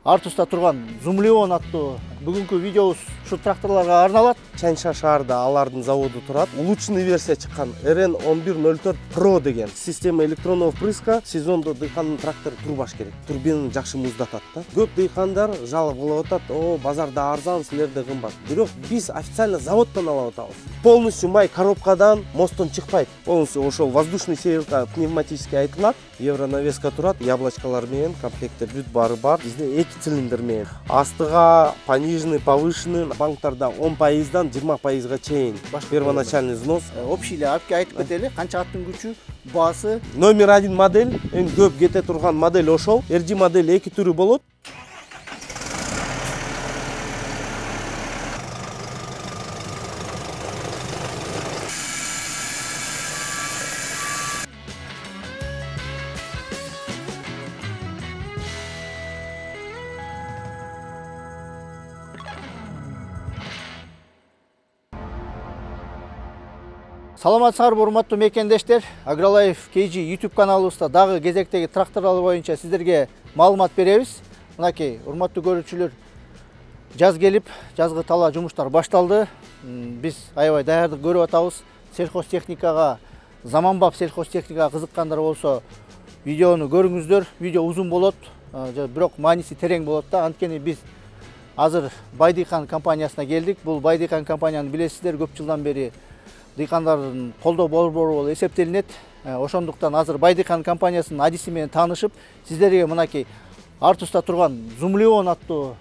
Артуста турган Зумлеон аттуу бүгүнкү видеобуз ушу тракторлорго арналат. Чанша шаарда алардын заводу турат. Улучшенный версия чыккан RN1104 Pro деген система электронного впрыска. Сезондо дыйкандын трактору турбаш керек. Турбинаны жакшы муздатат да. Көп дыйкандар жалоб кылып атат: "О, базарда арзан, силерде кымбат." Бирок биз официально заводдон алып атабыз. Полностью май коробкадан, мосттон чыкпайт. Полностью ошол воздушный сеялка пневматический айтылат. Евронавеска турат, яблочкалар менен комплектте бүт баары бар. Бизде 2 цилиндр менен. Астыга пониженный, повышенный банктарда 10%дан 20%га чейин. Первоначальный взнос. Общий эле айтып кетели, канча аттын күчү, баасы. Номер 1 модель, эң көп кете турган модель ошол. RG модель 2 түрү болот. Саламатсыздарбы урматтуу мекендештер. Агролайф KG YouTube каналыбызда дагы кезектеги тракторлор боюнча сиздерге маалымат беребиз. Мынакей, урматтуу көрүүчүлөр, жаз келип, жазгы талаа жумуштар башталды. Биз аябай даярдык көрүп атабыз. Сельхозтехникага, заманбап сельхозтехникага кызыккандар болсо, видеону көрүңүздөр. Видео узун болот, бирок мааниси терең болот да. Анткени биз азыр Байдыйкан компаниясына келдик. Бул Байдыйкан компанияны билесиздер, көп жылдан бери дыйкандардын колдоо борбору болуп эсептелинет. Ошондуктан азыр Байдыйкан компаниясынын адиси менен таанышып, сиздерге мынакей Артуста турган Зумлеон аттуу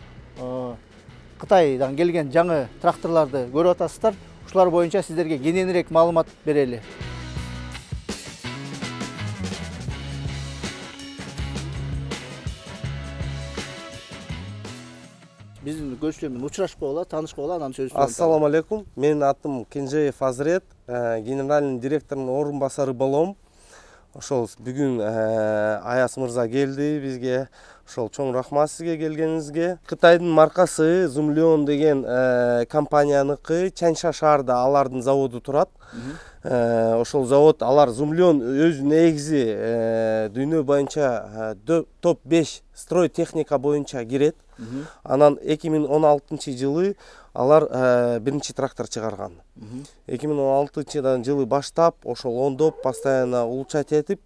Кытайдан келген жаңы тракторлорду көрүп атасыздар. Ушулар боюнча сиздерге кененирээк маалымат берели. Биздин көрүүчүлөр менен учурашкы болот, таанышкы болот, анан сөзүбүздү. Ассаламу алейкум. Менин атым Кенжеев Азырет, генеральный директордун орун басары болом. Ошол бүгүн Аяз мырза келди бизге. Ошол чоң рахмат сизге келгениңизге. Кытайдын маркасы Зумлеон деген компанияныкы. Чанша шаарда алардын заводу турат. Ошол завод, алар Зумлеон өз негизи дүйнө боюнча топ 5 строй техника боюнча кирет. Анан 2016 жылы алар биринчи трактор чыгарган. 2016 жылы баштап ошол ондоп постоянно улучшать этип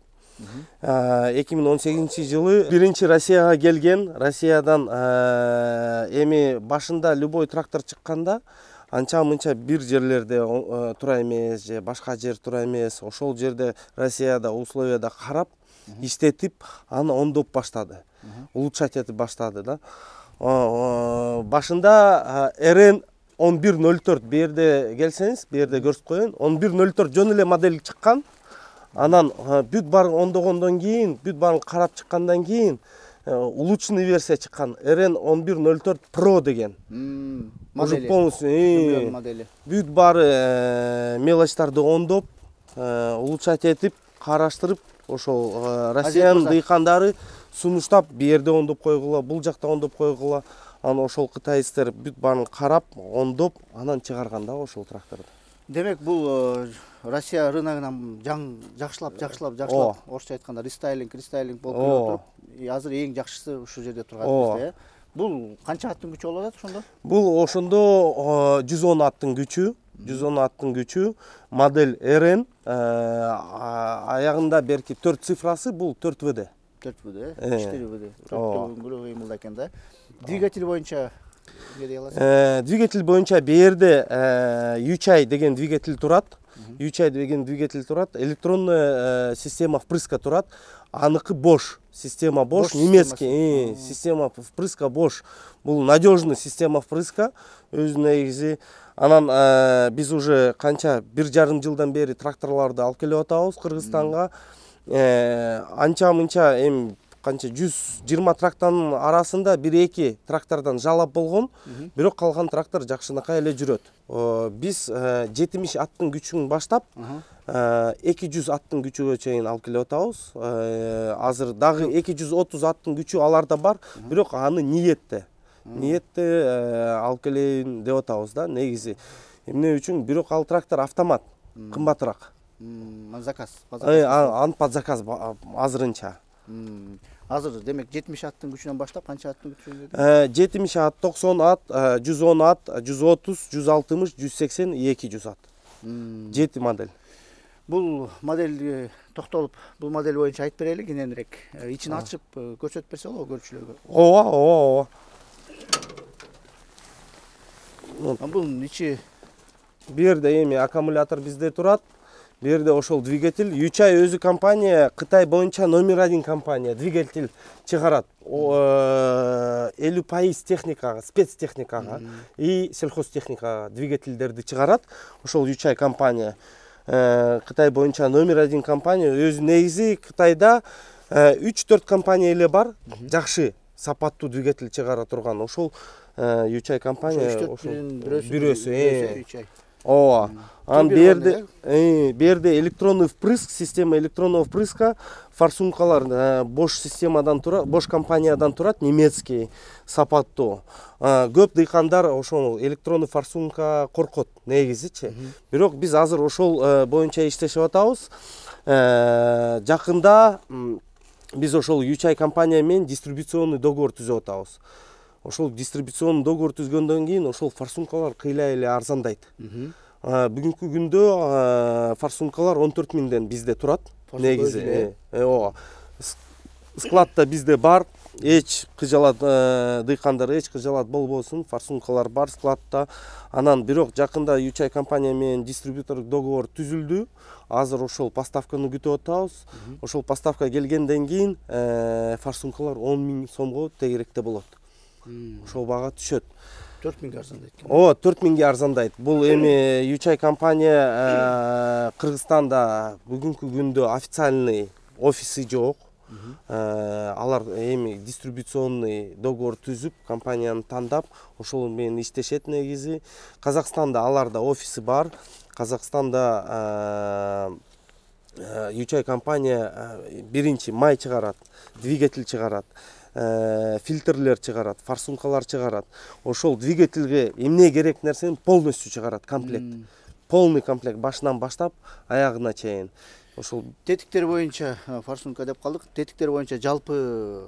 2018 жылы биринчи Россияга келген. Россиядан эми башында любой трактор чыкканда анча-мынча бир жерлерде тура эмес же башка жер тура эмес. Ошол жерде Россияда условияда карап, иштетип, аны ондоп баштады. Улучшать этип баштады да. Башында RN1104 берде келсеңиз, берде көрсөтүп коеюн. 1104 жөн эле модель чыккан. Анан бүт баарын ондогондон кийин, бүт баарын карап чыккандан кийин улучшенный версия чыккан. RN1104 Pro деген. Уже полностью модели. Бүт баары мелочтарды ондоп, улучшать этип, караштырып, ошол Россиянын дыйкандары сунуштап, бу жерде ондоп койгула, бул жакта ондоп койгула. Анан ошол кытайстар бүт баарын карап, ондоп, анан чыгарган да ошол тракторду. Демек, бул Россия рыногунан жакшылап, орусча айтканда рестайлинг болуп туруп, азыр эң жакшысы ушул жерде турган бизде. Бул канча аттын күчү болот ошондо? Бул ошондо 110 аттын күчү, 110 аттын күчү, модель RN, аягында берки 4 цифрасы, бул 4VD. 4VD, 4VD. Трактор ыймылда экен да. Двигатель боюнча двигатель боюнча берде Ючай деген двигатель турат. Ючай деген двигатель турат. Электронная система впрыска турат. Аныкы Bosch. Система Bosch, немецкий. Система впрыска Bosch. Бул надежный система впрыска. Өз негизи. Анан биз уже канча 1,5 жылдан бери тракторларды алып келип атабыз Кыргызстанга. Анча-мынча эми канча 120 трактордун арасында 1-2 трактордон жалап болгон, бирок калган трактор жакшынакай эле жүрөт. Биз 70 аттын күчүн баштап 200 аттын күчүгө чейин алып келип атабыз. Азыр дагы 230 аттын күчү аларда бар, бирок аны ниетте алып келейин деп атабыз да, негизи. Эмне үчүн? Бирок ал трактор автомат, кымбатыраак. Заказ. Ан под заказ азырынча. Азыр демек 70 аттын күчүнөн баштап канча аттын күчүнө? 70 ат, 90 ат, 110 ат, 130, 160, 180, 200 ат. 7 модель. Бул модель токтолуп, бул модель боюнча айтып берели кененирээк. Ичин ачып көрсөтүп берсе болобу көрүүчүлөргө? Ооба. Бул ичи Бу жерде эми аккумулятор bizde турат. Бу жерде ошол двигатель. Ючай өзү компания, Кытай боюнча номер 1 компания. Двигатель чыгарат. 50% техникага, спецтехникага и сельхозтехникага двигательдерди чыгарат. Ошол Ючай компания. Кытай боюнча номер 1 компания. Өзү негизи Кытайда 3-4 компания эле бар. Жакшы сапаттуу двигатель чыгара турган. Ошол Ючай компания бирөөсү. Ооба. Ан берде электронный впрыск, система электронного впрыска, форсункалар бош системадан турат, бош компаниядан турат, немецкий сапаттуу. Көп дыйкандар ошол электронный форсунка коркот негизичи. Бирок биз азыр ошол боюнча иштешип атабыз. Жакында биз ошол Ючай компания менен дистрибуционный договор түзүп атабыз. Ошол дистрибуционный договор түзгөндөн кийин ошол форсункалар кыйла эле арзандайт. Бүгүнкү күндө форсункалар 14 миңден бизде турат. Негизи. Ооба. Складта бизде бар. Эч кыжалат дыйкандар эч кыжалат болбосун. Форсункалар бар складта. Анан бирок жакында Ючай компания менен дистрибьютордук договор түзүлдү. Азыр ошол поставканы күтүп атабыз. Ошол поставка келгенден кийин форсункалар 10 миң сомго тегеректе болот. Ошол бага түшөт. 4 миңге арзандайт. Ооба, 4 миңге арзандайт. Бул эми Ючай компания Кыргызстанда бүгүнкү күндө официальный офиси жок. Алар эми дистрибуционный договор түзүп, компанияны тандап, ошол менен иштешет негизи. Казакстанда аларда офиси бар. Казакстанда Ючай компания биринчи май чыгарат, двигатель чыгарат. Фильтрлер чыгарат, форсункалар чыгарат. Ошол двигательге эмне керек нерсени полностью чыгарат, комплект. Полный комплект башынан баштап аягына чейин. Ошол тетиктер боюнча форсунка деп калдык. Тетиктер боюнча жалпы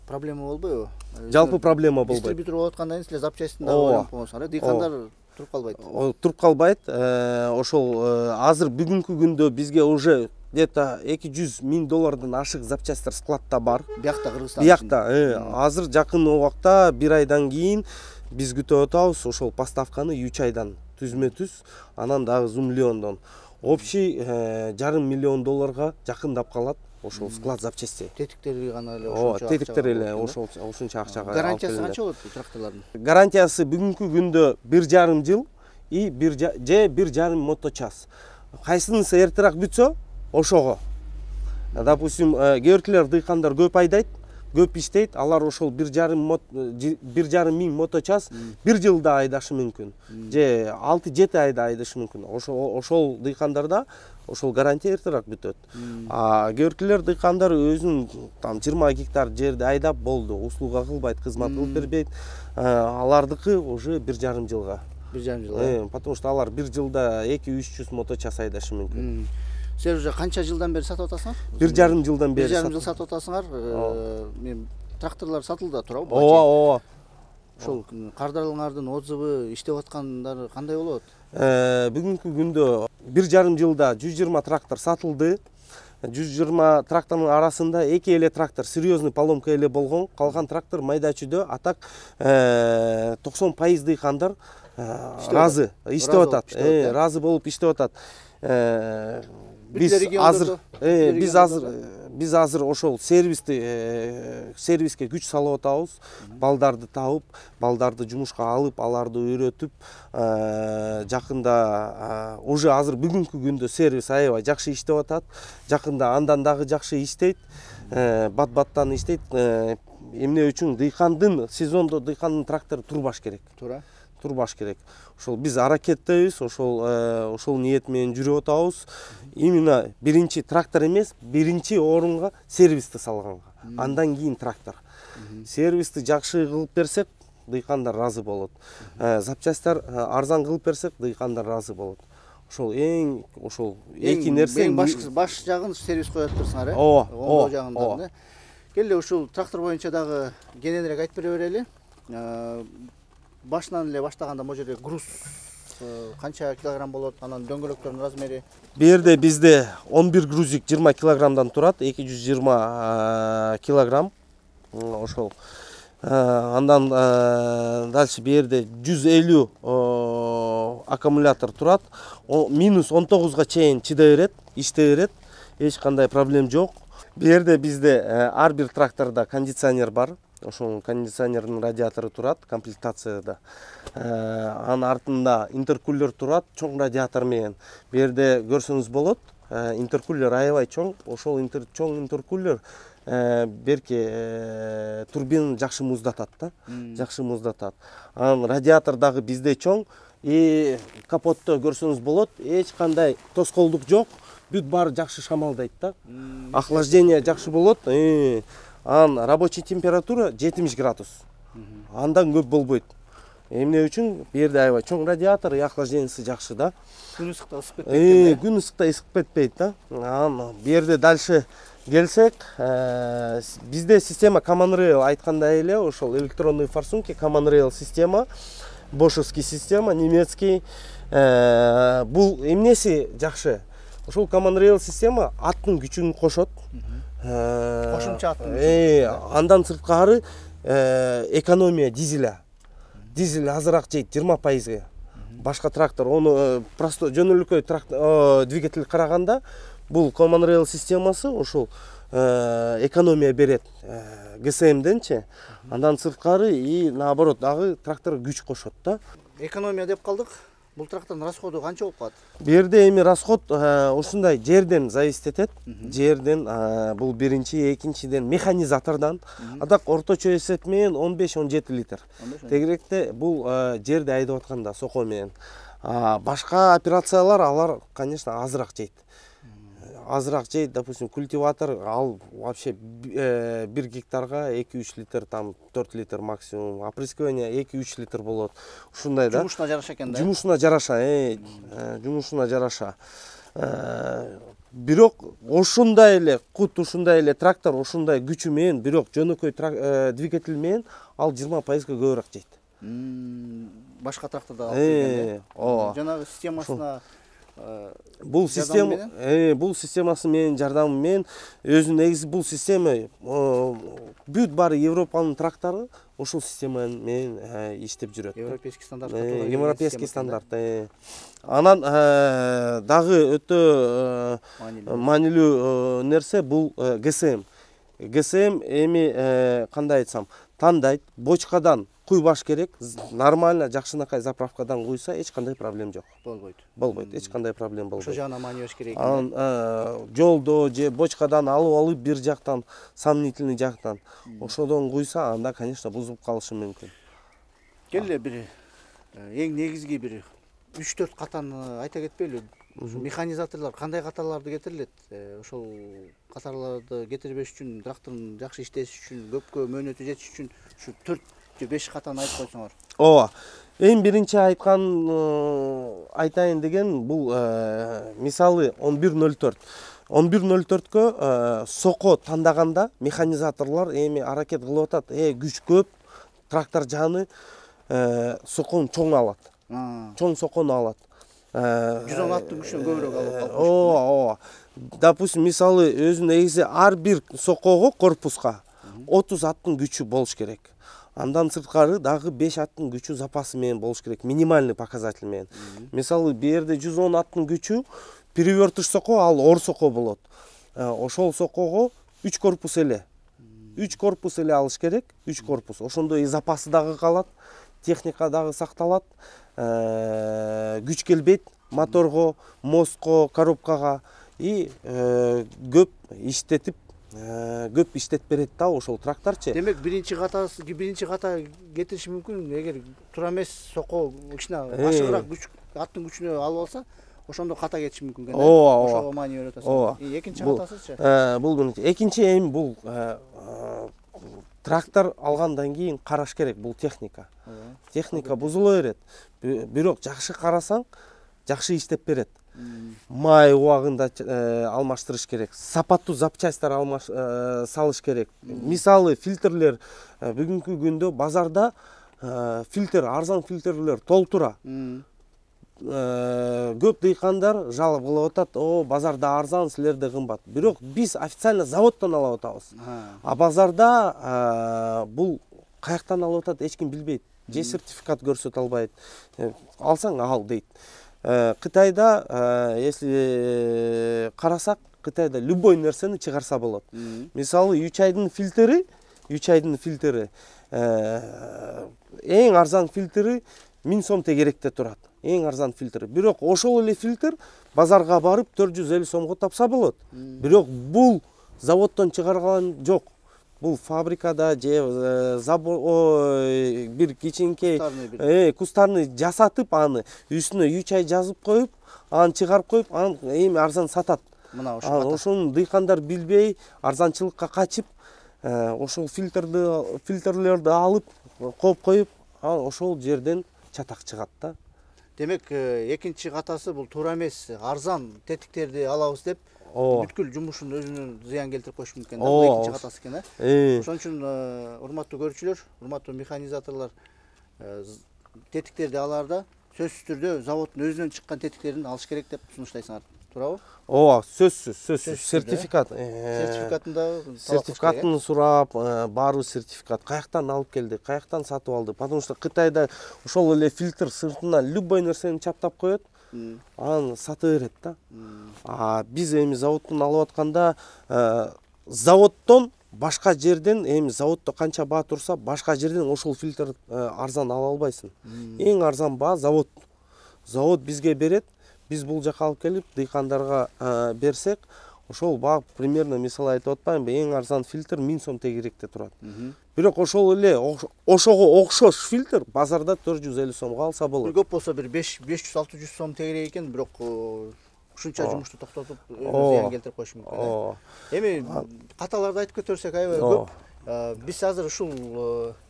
проблема болбойбу? Жалпы проблема болбойт. Дистрибьютор болуп аткандан кийин силер запчастьтында ойлонуп койгонсуңар, дыйкандар туруп калбайт. Туруп калбайт. Ошол азыр бүгүнкү күндө бизге уже где-то 200 миң доллардан ашык запчастьтер складта бар. Биякта Кыргызстан. Биякта. Азыр жакын убакта 1 айдан кийин биз күтүп атабыз ошол поставканы Ючайдан түзмө-түз, анан дагы Зумлиондон. Общий $500 000 жакындап калат ошол склад запчасти. Тетиктери гана эле ошончо. Тетиктер эле ошончо акчага. Гарантиясы канча болот тракторлордун? Гарантиясы бүгүнкү күндө 1,5 жыл и 1,5 моточас. Кайсынысы эртерээк бүтсө ошого. Допустим, кээбиркилер дыйкандар көп айдайт, көп иштейт, алар ошол 1,5 миң моточас 1 жылда айдашы мүмкүн. Же 6-7 айда айдашы мүмкүн. Ошол дыйкандарда ошол гарантия эртерээк бүтөт. Кээбиркилер дыйкандар өзүнүн 20 гектар жерди айдап болду, услуга кылбайт, кызмат кылып бербейт. Алардыкы уже 1,5 жылга. 1,5 жыл. Потому что алар 1 жылда 200-300 моточас айдашы мүмкүн. Силер уже канча жылдан бери сатып атасыңар? 1,5 жылдан бери. 1,5 жыл сатып атасыңар. Мен тракторлор сатылда турабы? Ооба. Ошол кардарларыңардын отзывы, иштеп аткандары кандай болот? Бүгүнкү күндө 1,5 жылда 120 трактор сатылды. 120 трактордун арасында 2 эле трактор серьезный поломка эле болгон. Калган трактор майда чүйдө. Атак 90% дыйкандар разы иштеп атат. Разы болуп иштеп атат. Биз азыр ошол сервиске күч салып атабыз. Балдарды таап, балдарды жумушка алып, аларды үйрөтүп, жакында уже азыр бүгүнкү күндө сервис аябай жакшы иштеп атат. Жакында андан дагы жакшы иштейт. Бат-баттан иштейт. Эмне үчүн дыйкандын сезондо дыйкандын трактору турбаш керек. Турбаш керек. Ошол биз аракеттебиз, ошол ниет менен жүрүп атабыз. Именно биринчи трактор эмес, биринчи орунга сервисти салганга. Андан кийин трактор. Сервисти жакшы кылып берсек, дыйкандар разы болот. Запчастьтар арзан кылып берсек, дыйкандар разы болот. Ошол эки нерсе баш жагын сервис коет турсуңар, Ооба. Оңдоо жагында. Келе ушул трактор боюнча дагы кененирээк айтып бере берели. Башынан эле баштаганда могу жерде груз канча килограмм болот, анан дөңгөлөктөрдүн размери? Бу жерде бизде 11 грузик 20 килограммдан турат, 220 килограмм. Ошол. Андан дальше бу жерде 150 аккумулятор турат. Минус 19га чейин чыдай берет, иштей берет. Эч кандай проблем жок. Бу жерде бизде ар бир трактордо кондиционер бар. Ошол кондиционердин радиатору турат комплектацияда. Анын артында интеркулер турат, чоң радиатор менен. Бу жерде көрсөңүз болот, интеркулер аябай чоң. Ошол чоң интеркулер берки турбинаны жакшы муздатат да, жакшы муздатат. Анан радиатор дагы бизде чоң. Капотто көрсөңүз болот, эч кандай тоскоолдук жок. Бүт баары жакшы шамалдайт да. Охлаждение жакшы болот. Анын рабочий температура 70 градус. Андан көп болбойт. Эмне үчүн? Бу жерде аябай чоң радиатор, охлаждениясы жакшы да. Күн ысыкта ысып кетпейт. Күн ысыкта ысып кетпейт да. Анан бу жерде дальше келсек, бизде система Common Rail айткандай эле, ошол электронный форсунки Common Rail система, бошевский система, немецкий. Бул эмнеси жакшы? Ошол Common Rail система аттын күчүн кошот. Кошумча аттын күчүн. Андан сырткары экономия дизеля. Дизель азыраак жейт 20%. Башка трактор, ону просто жөнөлүкөй двигатель караганда, бул Common Rail системасы ошол экономия берет ГСМденчи. Андан сырткары и наоборот дагы трактор күч кошот да. Экономия деп калдык. Бул трактордун расходу канча болуп калат? Бу жерде эми расход ушундай жерден зависит этет. Жерден бул биринчи, экинчиден, механизатордон. Адак орточо эсеп менен 15-17 литр. Тегеректе бул жерде айдап атканда соко менен. Башка операциялар алар, конечно, азыраак жейт. Азыраак жейт, допустим, культиватор ал вообще 1 гектарга 2-3 литр, там 4 литр максимум. Опрыскивание 2-3 литр болот. Ушундай да. Жумушуна жараша экен да. Жумушуна жараша, жумушуна жараша. Бирок ошундай эле кут, ушундай эле трактор, ошундай күчү менен, бирок жөнөкөй двигатель менен ал 20% көбүрөөк жейт. Башка тракторда алып келгенде. Жанагы системасына бул системасы менен жардамы менен өзүнүн негизи бул система бүт баары Европанын трактору ошол система менен иштеп жүрөт. Европейский стандарт. Европейский стандарт. Анан дагы өтө маанилүү нерсе бул ГСМ. ГСМ эми кандай айтсам, тандайт, бочкадан куйбаш керек, нормально жакшынакай заправкадан куйса эч кандай проблем жок. Болбойт, эч кандай проблем болбойт. Ошо жагына маани бериш керек. Жолдо же бочкадан алып бир жактан, сомнительный жактан ошодон куйса, анда, конечно, бузуп калышы мүмкүн. Келе бир эң негизги бир 3-4 катаны айта кетпейлү. Механизаторлор кандай катарларды кетирилет? Ошол катарларды кетирбеш үчүн, трактордун жакшы иштеши үчүн, көпкө мөөнөтү жетиш үчүн ушу 4 же 5 катаны айтып койсоңор. Ооба. Эң биринчи айтайын деген бул мисалы 1104. 1104кө соко тандаганда механизаторлор эми аракет кылып атат. Күч көп, трактор жаны сокону чоң алат. Чоң сокону алат. 110 аттын күчүнөн көбүрөөк алып калат. Ооба. Допустим, мисалы өзүнүн негизи ар бир сокого, корпуска 30 аттын күчү болуш керек. Андан сырткары дагы 5 аттын күчү запасы менен болуш керек, минимальный показатель менен. Мисалы, бу жерде 110 аттын күчү перевертыш соко, ал ор соко болот. Ошол сокого 3 корпус эле. 3 корпус эле алыш керек, 3 корпус. Ошондо и запасы дагы калат, техника дагы сакталат. Күч келбейт моторго, мостко, коробкага и көп иштетип берет да ошол тракторчу. Демек биринчи ката кетириши мүмкүн, эгер туура эмес соко кичине ашыгыраак күч аттын күчүнө алып алса, ошондо ката кетиши мүмкүн экен. Ошого маани берип атасың. Экинчи катасычы? Бул биринчи. Экинчи эми бул трактор алгандан кийин караш керек, бул техника. Техника бузула берет. Бирок жакшы карасаң, жакшы иштеп берет. май убагында алмаштырыш керек, сапаттуу запчастьтар салыш керек. Мисалы фильтрлер бүгүнкү күндө базарда фильтр, арзан фильтрлер толтура. Көп дыйкандар жалоб кылып атат, базарда арзан, силерде кымбат. Бирок биз официально заводдон алып атабыз. А базарда бул каяктан алып атат эч ким билбейт. Же сертификат көрсөтө албайт. Алсаң ал дейт. Кытайда, если карасак, Кытайда любой нерсени чыгарса болот. Мисалы, үч айдын фильтри, эң арзан фильтри 1000 сом тегеректе турат. Эң арзан фильтр. Бирок ошол эле фильтр базарга барып 450 сомго тапса болот. Бирок бул заводдон чыгарылган жок. Бул фабрикада же бир кичинекей кустарны жасатып, аны үстүнө 3 ай жазып коюп, аны чыгарып коюп, аны эми арзан сатат. Мына ошол. Ошону дыйкандар билбей, арзанчылыкка качып, ошол фильтрлерди алып, коюп коюп, ошол жерден чатак чыгат да. Демек, экинчи катасы бул туура эмес. Арзан тетиктерди алабыз деп, бүткүл жумушун өзүнүн зыян келтирип коюшу мүмкүн да. Бул экинчи катасы экен, Ошон үчүн урматтуу көрүүчүлөр, урматтуу механизаторлор, тетиктерди алаарда сөзсүз түрдө заводдун өзүнөн чыккан тетиктерин алыш керек деп сунуштайсыңар. Туурабы? Сөзсүз. Сертификат. Сертификатын сурап, баары сертификат. Каяктан алып келди, каяктан сатып алды. Потому что Кытайда ошол эле фильтр сыртына любой нерсени чаптап коет, аны сата берет да. Биз эми заводдон алып атканда, заводдон башка жерден, эми заводдо канча баа турса, башка жерден ошол фильтр арзан ала албайсың. Эң арзан баа завод. Завод бизге берет. Биз бул жака алып келип, дыйкандарга берсек, ошол баа примерно, мисалы айтып атпаймынбы, эң арзан фильтр 1000 сом тегеректе турат. Бирок ошол эле ошого окшош фильтр базарда 450 сомго алса болот. Көп болсо бир 500-600 сом тегерек экен, бирок ушунча жумушту токтотуп зыян келтирип коюшу мүмкүн. Эми каталарды айтып кетирсек аябай көп. Биз азыр ушул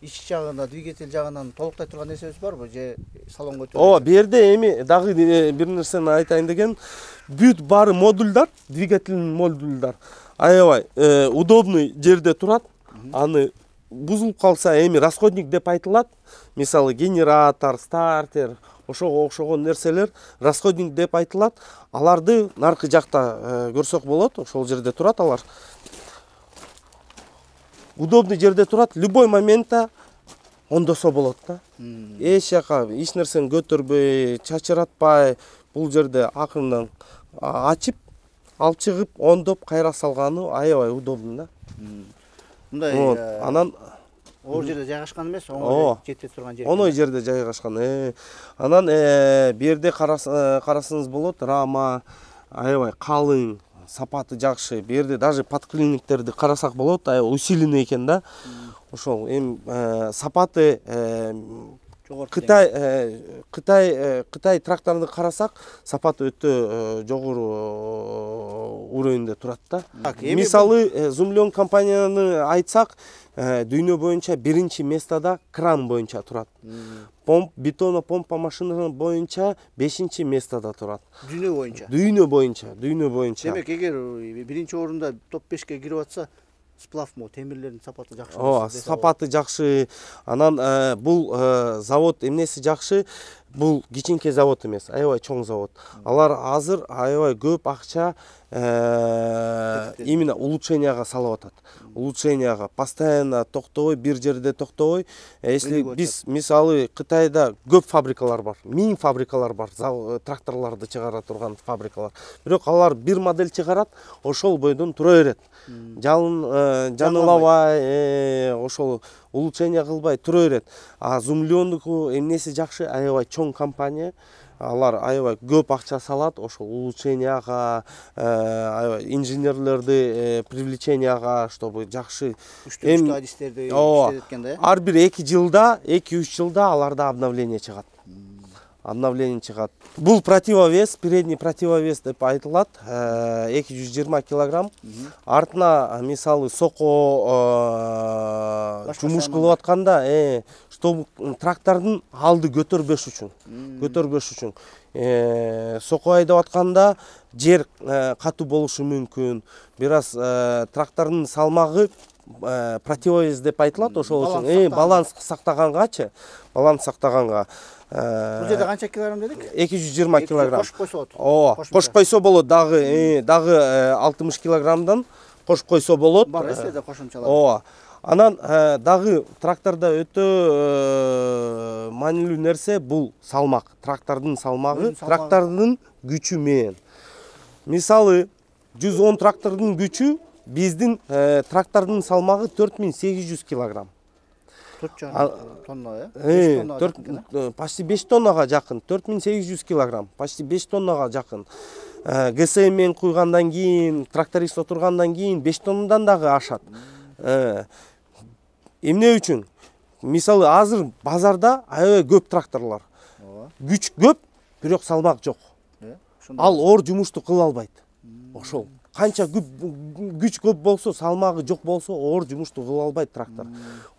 ич жагына, двигатель жагынан толуктай турган нерсебиз барбы же салонго өтөбүз? Бу жерде эми дагы бир нерсени айтайын деген, бүт баары модулдар, двигательный модулдар аябай удобный жерде турат. Аны бузулуп калса эми расходник деп айтылат. Мисалы генератор, стартер, ошого окшогон нерселер расходник деп айтылат. Аларды наркы жакта көрсөк болот, ошол жерде турат алар. Удобный жерде турат, любой моментта ондосо болот да. Эч жака эч нерсени көтөрбөй, чачыратпай, бул жерде акырындан ачып, алып чыгып, ондоп, кайра салганы аябай удобный да. Мындай анан оор жерде жайгашкан эмес, оңой жете турган жер. Оңой жерде жайгашкан. Анан бу жерде карасаңыз болот, рама аябай калың, сапаты жакшы. Бу жерде даже подклинниктерди карасак болот, усиленный экен да. Ошол эми сапаты Кытай тракторунду карасак, сапаты өтө жогору уровеньде турат да. Мисалы Зумлен компанияны айтсак, дүйнө боюнча биринчи местода кран боюнча турат. Бетонопомпа машина боюнча 5-чи местода турат. Дүйнө боюнча. Демек, эгер биринчи орунда топ 5ке кирип атса, сплавмы, темирлердин сапаты жакшы. Сапаты жакшы. Анан бул завод эмнеси жакшы? Бул кичинекей завод эмес, аябай чоң завод. Алар азыр аябай көп акча именно улучшенияга салып атат. Улучшенияга постоянно токтобой, бир жерде токтобой. Если биз мисалы Кытайда көп фабрикалар бар, 1000 фабрикалар бар, тракторларды чыгара турган фабрикалар. Бирок алар бир модель чыгарат, ошол бойдон тура берет. Жанылабай, ошол улучшение кылбай тура берет. А Зумлендуку эмнеси жакшы, аябай чоң компания. Алар аябай көп акча салат, ошол улучшенияга, инженерлерди привлеченияга, чтобы жакшы үчтүү адистерди иштеткенде. Ар бир 2 жылда, 2-3 жылда аларда обновление чыгат. обновление чыгат. Бул противовес, передний противовес деп айтылат, 220 килограмм. Артына мисалы сoko жумуш кылып атканда, что трактордун алды көтөрбөш үчүн. Сoko айдап атканда жер катуу болушу мүмкүн. Бир аз трактордун салмагы противовес деп айтылат, ошол үчүн баланс сактаганга. Бул жерде канча килограмм дедик? 220 килограмм. Кошуп койсо болот. Кошуп койсо болот, дагы 60 килограммдан кошуп койсо болот. Бар сизде кошумчалар. Анан дагы тракторда өтө маанилүү нерсе бул салмак. Трактордун салмагы, трактордун күчү менен. Мисалы 110 трактордун күчү, биздин трактордун салмагы 4800 килограмм. 4,5 тонна, почти 5 тоннага жакын, 4800 килограмм, почти 5 тоннага жакын. ГСМ менен куйгандан кийин, тракторист отургандан кийин 5 тоннадан дагы ашат. Эмне үчүн? Мисалы азыр базарда аябай көп тракторлор. Күч көп, бирок салмак жок. Ал оор жумушту кыла албайт. Ошол. Канча күч көп болсо, салмагы жок болсо, оор жумушту кыла албайт трактор.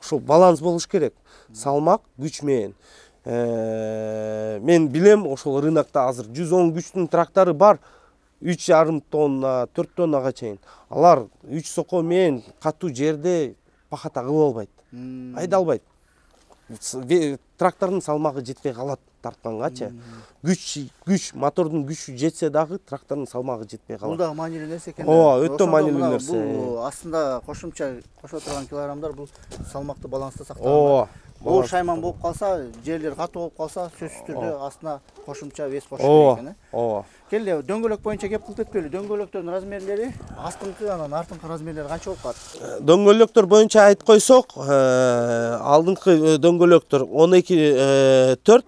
Ошол баланс болуш керек. Салмак, күч менен. Мен билем, ошол рынокто азыр 110 күчтүн трактору бар. 3,5 тонна, 4 тоннага чейин. Алар 3 сoko менен катуу жерде пахата кыла албайт. Айда албайт. Трактордун салмагы жетпей калат тарткангачы. Күч, мотордун күчү жетсе дагы трактордун салмагы жетпей калат. Бул да маанилүү нерсе экен. Өтө маанилүү нерсе. Бул астында кошумча кошуп турган килограммдар бул салмакты баланста сактаган. Оор шайман болуп калса, жерлер катуу болуп калса, сөзсүз түрдө астына кошумча вес кошуш керек экен. Келе дөңгөлөк боюнча кеп кылып кетпели. Дөңгөлөктөрдүн размерлери, астыңкы анан артыңкы размерлери канча болуп калат? Дөңгөлөктөр боюнча айтып койсок, алдыңкы дөңгөлөктөр 12,4,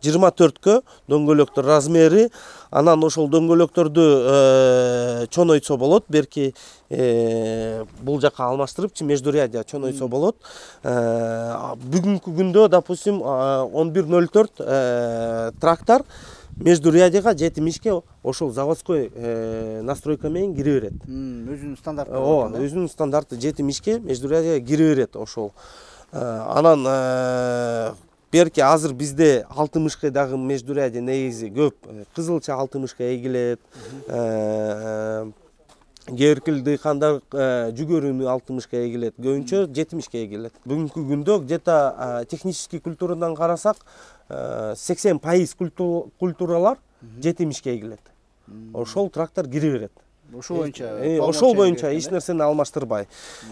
24кө дөңгөлөктөр размери. Анан ошол дөңгөлөктөрдү чонойтсо болот, берки бул жака алмаштырып, междурядья чонойтсо болот. Бүгүнкү күндө, допустим, 11,04 трактор междурядьяга 70ке ошол заводской настройка менен кире берет. Өзүнүн стандарты. Өзүнүн стандарты 70ке междурядьяга кире берет ошол. Анан берки азыр бизде 60ке дагы междурядья негизи көп. Кызылча 60ка эгилет. Геркил дыйкандар жүгөрүнү 60ка эгилет, көбүнчө 70ке эгилет. Бүгүнкү күндө где-то технический культурадан карасак 80% культуралар 70ке эгилет. Ошол трактор кире берет. Ошол боюнча эч нерсени алмаштырбай.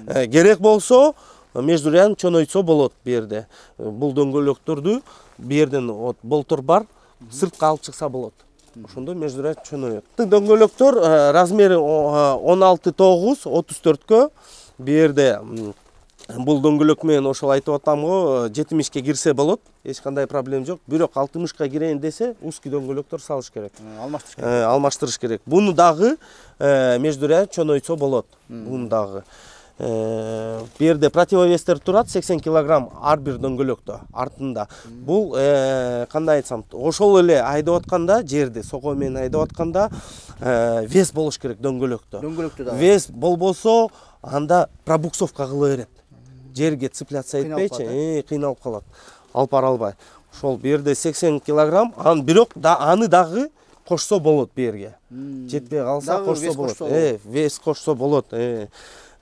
Керек болсо междурядьяны чонойтсо болот бу жерде. Бул дөңгөлөктөрдү бу жерден болтор бар, сыртка алып чыкса болот. Ошондо междурядья чонойот. Дөңгөлөктөр размери 16,9, 34кө. Бу жерде бул дөңгөлөк менен ошол айтып атам го, 70ке кирсе болот, эч кандай проблема жок. Бирок 60ка кирейин десе, узкий дөңгөлөктөр салыш керек. Алмаштырыш керек. Буну дагы междурядья чонойтсо болот. Буну дагы. Бу жерде противовестер турат, 80 килограмм ар бир дөңгөлөктө артында. Бул кандай айтсам, ошол эле айдап атканда, жерди сoko менен айдап атканда вес болуш керек дөңгөлөктө. Вес болбосо, анда пробуксовка кыла берет. Жерге цепляться этпейчи, кыйналып калат. Алып бара албай. Ошол бу жерде 80 килограмм, бирок аны дагы кошсо болот бу жерге. Жетпей калса кошсо болот. Вес кошсо болот.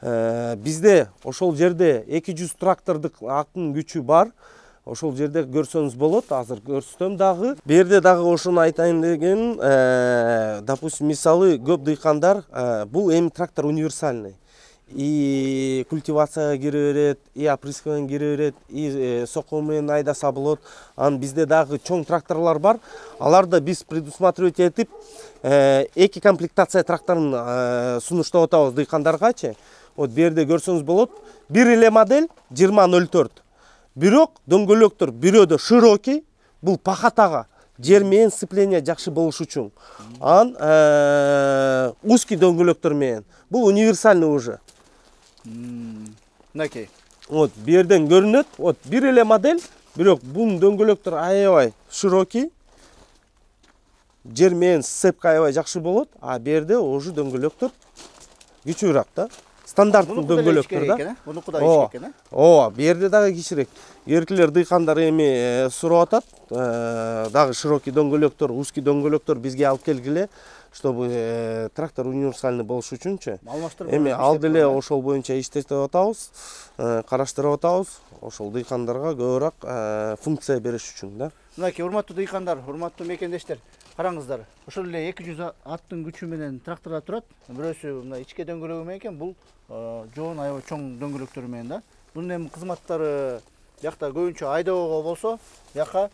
Бизде ошол жерде 200 трактордук актын күчү бар. Ошол жерде көрсөңүз болот, азыр көрсөтөм дагы. Бу жерде дагы ошону айтайын деген, допустим, мисалы көп дыйкандар, бул эми трактор универсальный. И культивацияга кире берет, и опрыскивание кире берет, и сoko менен айдаса болот. Анан бизде дагы чоң тракторлор бар. Аларда биз предусматривать этип, 2 комплектация тракторун сунуштап атабыз дыйкандаргачы. Вот бу жерде көрсөңүз болот, бир эле модель 2004. Бирок дөңгөлөктөр бирөөдө широкий, бул пахатага жер менен сцепление жакшы болуш үчүн. Анан узкий дөңгөлөктөр менен, бул универсальный уже. Мынакей. Вот бу жерден көрүнөт, вот бир эле модель, бирок бунун дөңгөлөктөр аябай широкий. жер менен сцепка аябай жакшы болот, а берде уже дөңгөлөктөр күчүүрөөк да. Стандарттын дөңгөлөктөр да. Мунуку да ичке экен, Ооба, берде дагы кичирээк. Эркилер дыйкандар эми сурап атат, дагы широкий дөңгөлөктөр, узкий дөңгөлөктөр бизге алып келгиле, чтобы трактор универсальный болуш үчүнчү. Эми ал деле ошол боюнча иштетип атабыз, караштырып атабыз. Ошол дыйкандарга көбүрөөк функция бериш үчүн да. Мынакей урматтуу дыйкандар, урматтуу мекендештер, караңыздар. Ошол эле 200 аттын күчү менен тракторда турат. Бирөөсү мына ичке дөңгөлөгү менен экен, бул жоон аябай чоң дөңгөлөктөр менен да. Бунун эми кызматтары бияқта көбүнчө айдоого болсо, бияка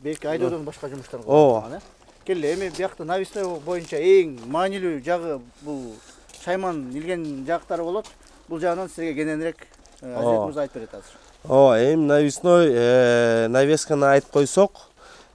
белки айдоодон башка жумуштар кылат. Келе эми бияқта навесной боюнча эң маанилүү жагы бул шайман илген жактары болот. Бул жагынан сизге кененирээк Азат мырза айтып берет азыр. Эми навесной навесканы айтып койсок,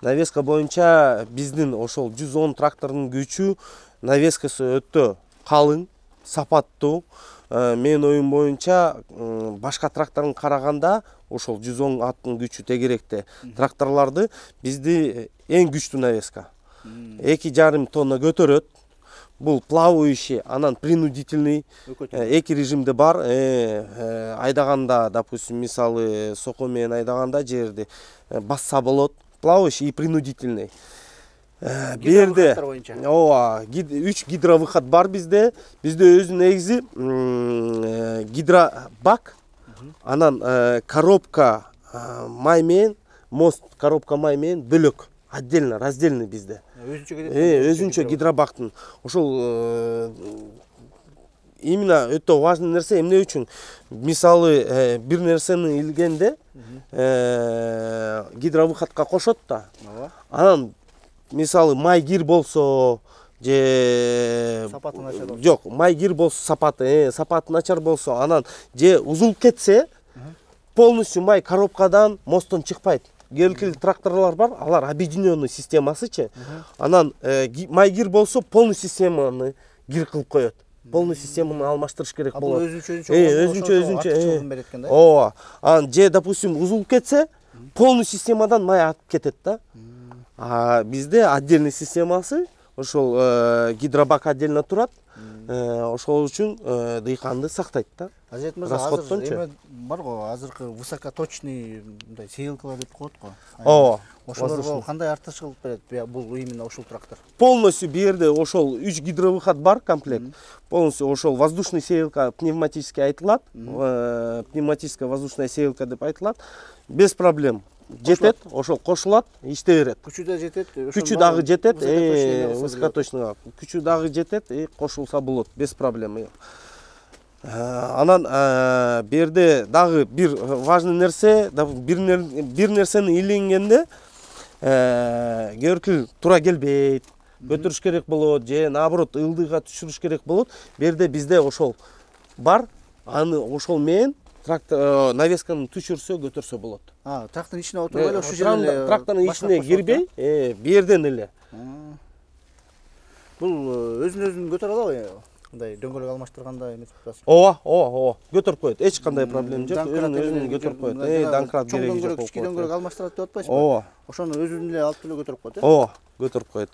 навеска боюнча биздин ошол 110 трактордун күчү навескасы өтө калың, сапаттуу. Менин оюм боюнча башка трактордун караганда ошол 110 аттын күчү тегеректе тракторларды бизди эң күчтүү навеска. 2,5 тонна көтөрөт. Бул плавающий, анан принудительный, эки режимде бар. Айдаганда, допустим, мисалы соко менен айдаганда жерди басса болот. Плавающий и принудительный. Берде 3 гидровыход бар bizde. Bizde өзү негизи гидробак, анан коробка май менен, мост коробка май менен бөлөк. Отдельно, раздельно bizde. Өзүнчө гидробактын. Ошол именно өтө важный нерсе эмне үчүн? Мисалы бир нерсени илгенде гидровыходко кошот да. Анан мисалы май кир болсо, же сапаты начар болсо. Жок, май кир болсо сапаты начар болсо, анан же узулуп кетсе, полностью май коробкадан, мосттон чыкпайт. Келкил тракторлар бар, алар объединенный системасычы. Анан май кир болсо, полный системаны кир кылып коет. Полный системаны алмаштырыш керек болот. Өзүнчө. Ооба. Анан же, допустим, узулуп кетсе, полный системадан май атып кетет да. А бизде отдельный системасы, ошол гидробак отдельно турат. Ошол үчүн дыйканды сактайт да. Азат мырза, азыр эме бар го, азыркы высокоточный мындай сеялкалар деп коет го. Ооба. Ошолорго кандай артыкчылык берет бул именно ушул трактор? Полностью берде ошол 3 гидровыход бар комплект. Полностью ошол воздушный сеялка пневматический айтылат. Пневматическая воздушная сеялка деп айтылат. Без проблем. Жетет, ошол кошулат, иштей берет. Күчү да жетет, күчү дагы жетет, высокоточныйга. Күчү дагы жетет, кошулса болот, без проблем. Анан берде дагы бир важный нерсе, бир нерсени илингенде көркүл туура келбейт, көтөрүш керек болот, же наоборот ылдыйга түшүрүш керек болот. Берде бизде ошол бар, аны ошол менен трактор навесканы түшүрсө, көтөрсө болот. Трактордун ичине отуруп эле ушул жерде трактордун ичине кирбей, берден эле. Бул өзүн көтөрө алабы? Мындай дөңгөлөк алмаштырганда эметип турасыз. Ооба, көтөрүп коет. Эч кандай проблема жок. Өзүн көтөрүп коет. Данкрат кереги жок. Кички дөңгөлөк алмаштырат деп атпайсызбы? Ооба. Ошону өзүн эле алып эле көтөрүп коет, Ооба, көтөрүп коет.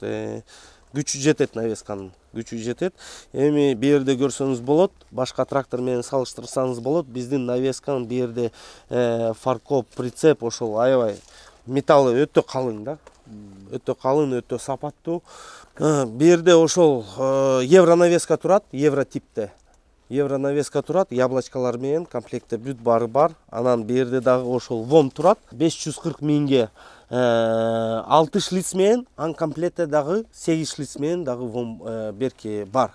Күчү жетет навесканын. Күчү жетет. Эми берде көрсөңүз болот, башка трактор менен салыштырсаңыз болот. Биздин навесканын берде фаркоп, прицеп ошол аябай металлы өтө калың да. Өтө калың, өтө сапаттуу. Берде ошол евронавеска турат, евротипте. Евронавеска турат, яблочкалар менен комплектте бүт бары бар. Анан берде дагы ошол вом турат, 540 миңге 6 шлиц менен, ан комплектте дагы 8 шлиц менен дагы вом берки бар.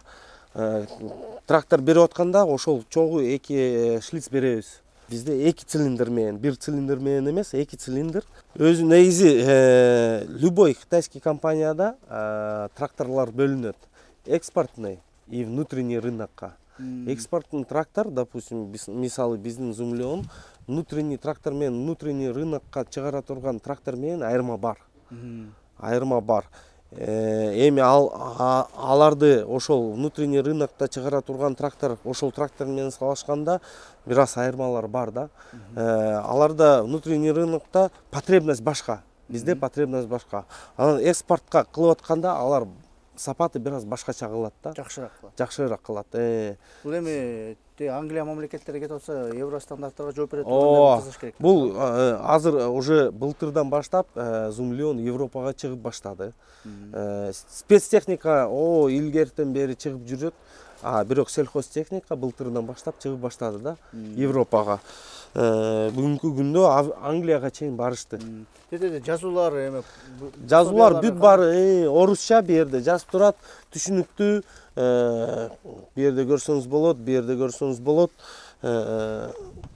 Трактор берип атканда ошол чогуу 2 шлиц беребиз. Bizde 2 цилиндр менен, 1 цилиндр менен эмес, 2 цилиндр. Өзү негизи любой китайский компанияда тракторлар бөлүнөт. Экспортный и внутренний рынокка. Экспортный трактор, допустим, мисалы биздин Зумлеон, внутренний трактор менен внутренний рынокка чыгара турган трактор менен айырма бар. Айырма бар. Эми аларды ошол внутренний рынокто чыгара турган трактор, ошол трактор менен салышканда бир аз айырмалар бар да. Аларда внутренний рынокто потребность башка. Бизде потребность башка. Анан экспортко кылып атканда алар сапаты бир аз башкача кылат да. Жакшыраак кылат. Бул эми Англия мамлекеттерге кетип атса, евро стандарттарга жооп берет турган кызыш керек. Бул азыр уже былтырдан баштап Зумлион Европага чыгып баштады. Спецтехника илгертен бери чыгып жүрөт. Бирок сельхозтехника былтырдан баштап чыгып баштады да Европага. Бүгүнкү күндө Англияга чейин барышты. Жазуулар эми жазуулар бүт баары орусча бу жерде жазып турат, түшүнүктүү. Бу жерде көрсөңүз болот,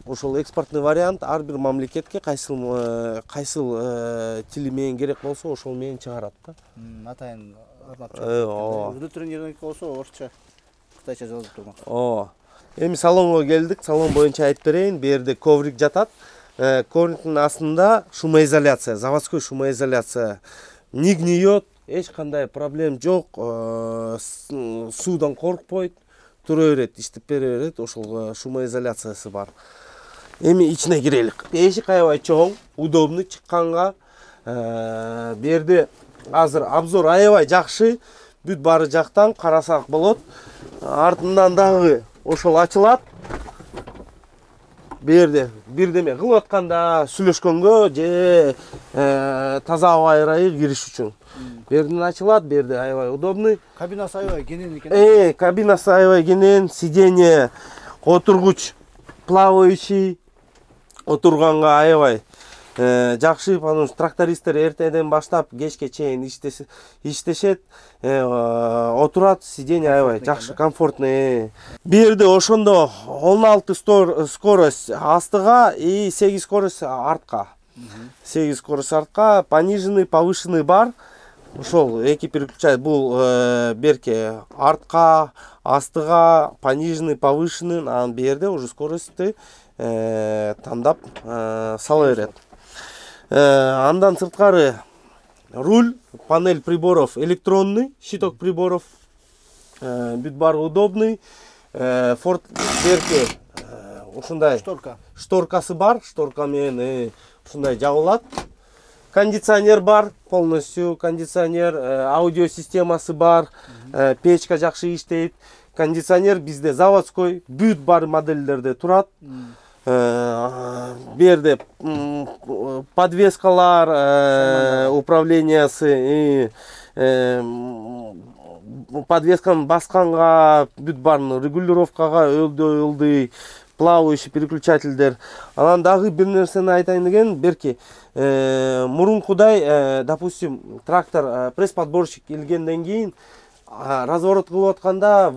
Ошол экспортный вариант ар бир мамлекетке кайсыл тили менен керек болсо ошол менен чыгарат да. Атайын арнап чыгарат. Внутренний болсо орусча, кытайча жазылып турмак. Эми салонго келдик. Салон боюнча айтып берейин. Бу жерде коврик жатат. Ковриктин астында шумоизоляция, заводской шумоизоляция. Не гниет, эч кандай проблем жок. Суудан коркпойт, тура берет, иштеп бере берет. Ошол шумоизоляциясы бар. Эми ичине кирелик. Эшик аябай чоң, удобный чыкканга. Бу жерде азыр обзор аябай жакшы. Бүт баары жактан карасак болот. Артынан дагы ошол ачылат. Бу жерде бирдеме кылып атканда, сүйлөшкөнгө же таза аба ырайы кириш үчүн. Бу жерден ачылат, бу жерде аябай удобный. Кабинасы аябай кенен экен. Кабинасы аябай кенен, сиденье, отургуч плавающий, отурганга аябай жакшы, потому что трактористтер эртеден баштап кечке чейин иштешет, отурат, сиденье аябай жакшы, комфортный. Бу жерде ошондо 16 скорость астыга и 8 скорость артка. 8 скорость артка, пониженный, повышенный бар. Ошол эки переключатель, бул берке артка, астыга, пониженный, повышенный, анан бу жерде уже скоростьти тандап сала берет. Андан сырткары руль, панель приборов электронный, щиток приборов, бүт баары удобный. Форд берке ушундай шторкасы бар, шторка менен ушундай жабылат. Кондиционер бар, полностью кондиционер, аудиосистемасы бар, печка жакшы иштейт. Кондиционер бизде заводской, бүт бар модельдерде турат. Бу жерде подвескалар, управлениясы, подвесканы басканга, бүт баарын регулировкага ылдый, плавающий переключательдер. Анан дагы бир нерсени айтайын деген, берки мурункудай, допустим, трактор пресс-подборщик келгенден кийин разворот кылып атканда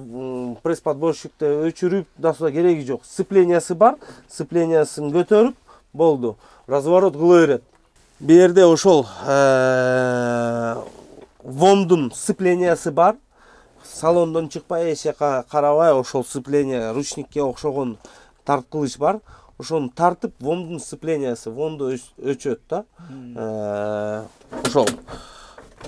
пресс-подборщикти өчүрүп да кереги жок. Сцеплениясы бар, сцеплениясын көтөрүп болду. Разворот кыла берет. Бу жерде ошол вомдун сцеплениясы бар. Салондон чыкпай эче карабай ошол сцепление ручникке окшогон тарткылыч бар. Ошону тартып вомдун сцеплениясы, вомду өчөт да. Ошол.